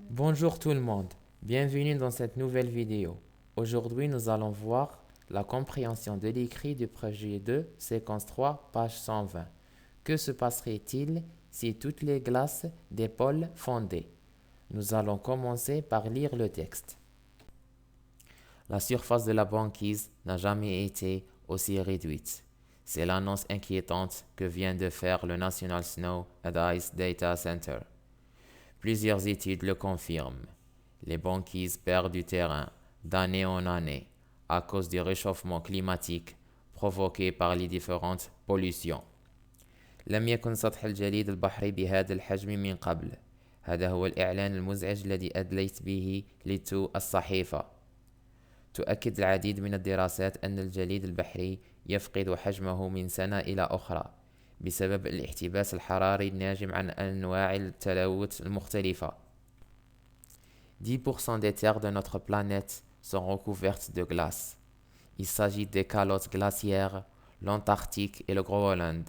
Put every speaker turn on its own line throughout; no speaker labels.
Bonjour tout le monde, bienvenue dans cette nouvelle vidéo. Aujourd'hui, nous allons voir la compréhension de l'écrit du projet 2, séquence 3, page 120. Que se passerait-il si toutes les glaces des pôles fondaient? Nous allons commencer par lire le texte. La surface de la banquise n'a jamais été aussi réduite. C'est l'annonce inquiétante que vient de faire le National Snow and Ice Data Center. Plusieurs études le confirment. Les banquises perdent du terrain d'année en année à cause du réchauffement climatique provoqué par les différentes pollutions. لم يكن سطح الجليد البحري بهذا الحجم من قبل. هذا هو الإعلان المزعج الذي أدليت به لتو الصحيفة. تؤكد العديد من الدراسات أن الجليد البحري يفقد حجمه من سنة إلى أخرى بسبب الاحتباس الحراري الناجم عن أنواع التلوث المختلفة. 10% des terres de notre planète sont recouvertes de glace. Il s'agit des calottes glaciaires, l'Antarctique et le Groenland.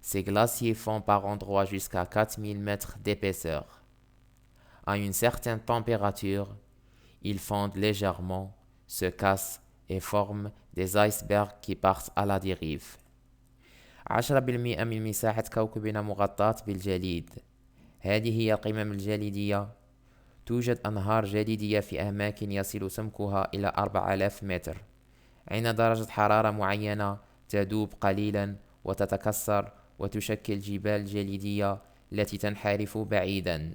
Ces glaciers font par endroits jusqu'à 4000 mètres d'épaisseur. À une certaine température, ils fondent légèrement, se cassent et forment des icebergs qui partent à la dérive. 10% من مساحة كوكبنا مغطاة بالجليد. هذه هي القمم الجليدية. توجد أنهار جليدية في أماكن يصل سمكها إلى 4000 متر. عند درجة حرارة معينة تذوب قليلا وتتكسر وتشكل جبال جليدية التي تنحرف بعيدا.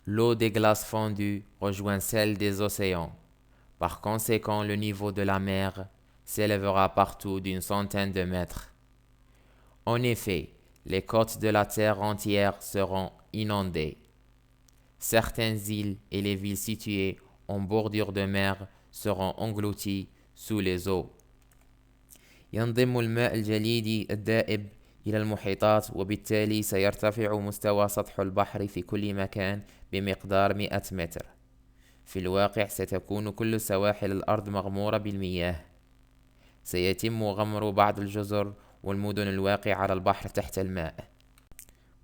L'eau des glaces fondues rejoint celle des océans. Par conséquent, le niveau de la mer s'élèvera partout d'une centaine de mètres. En effet, les côtes de la Terre entière seront inondées. Certaines îles et les villes situées en bordure de mer seront englouties sous les eaux. ينضم الماء الجليدي الذائب إلى المحيطات وبالتالي سيرتفع مستوى سطح البحر في كل مكان بمقدار 100 متر. في الواقع ستكون كل سواحل الأرض مغمورة بالمياه. سيتم غمر بعض الجزر والمدن الواقعة على البحر تحت الماء.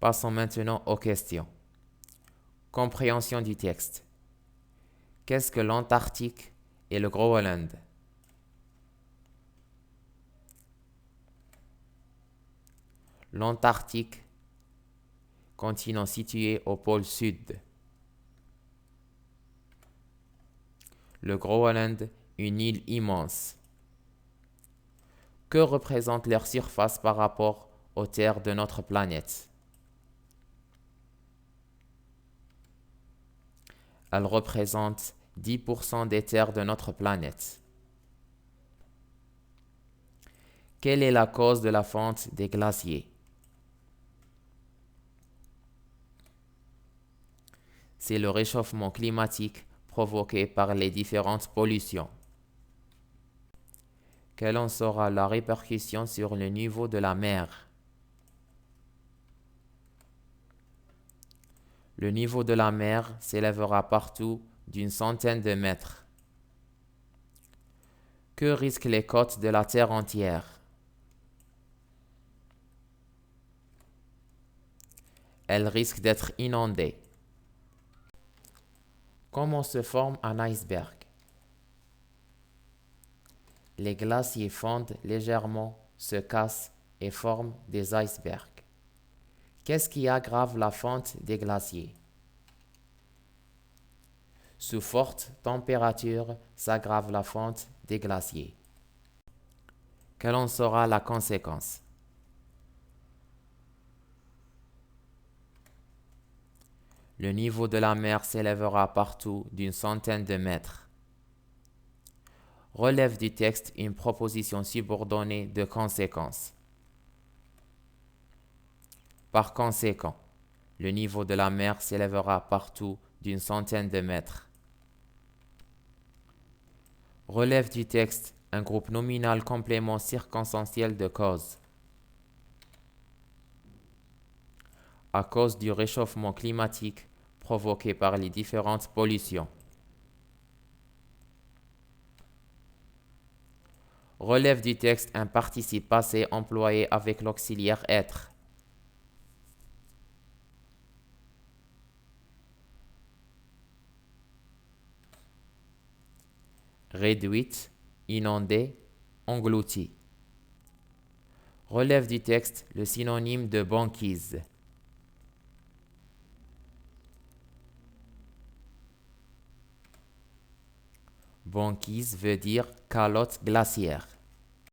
Passons maintenant aux questions. Compréhension du texte. Qu'est-ce que l'Antarctique et le Groenland? L'Antarctique, continent situé au pôle sud. Le Groenland, une île immense. Que représente leur surface par rapport aux terres de notre planète? Elle représente 10% des terres de notre planète. Quelle est la cause de la fonte des glaciers? C'est le réchauffement climatique provoqué par les différentes pollutions. Quelle en sera la répercussion sur le niveau de la mer? Le niveau de la mer s'élèvera partout d'une centaine de mètres. Que risquent les côtes de la Terre entière? Elles risquent d'être inondées. Comment se forme un iceberg? Les glaciers fondent légèrement, se cassent et forment des icebergs. Qu'est-ce qui aggrave la fonte des glaciers? Sous forte température s'aggrave la fonte des glaciers. Quelle en sera la conséquence? Le niveau de la mer s'élèvera partout d'une centaine de mètres. Relève du texte une proposition subordonnée de conséquence. Par conséquent, le niveau de la mer s'élèvera partout d'une centaine de mètres. Relève du texte un groupe nominal complément circonstanciel de cause. À cause du réchauffement climatique provoqué par les différentes pollutions. Relève du texte un participe passé employé avec l'auxiliaire être. réduite, inondée, engloutie. Relève du texte le synonyme de banquise. Banquise veut dire calotte glaciaire.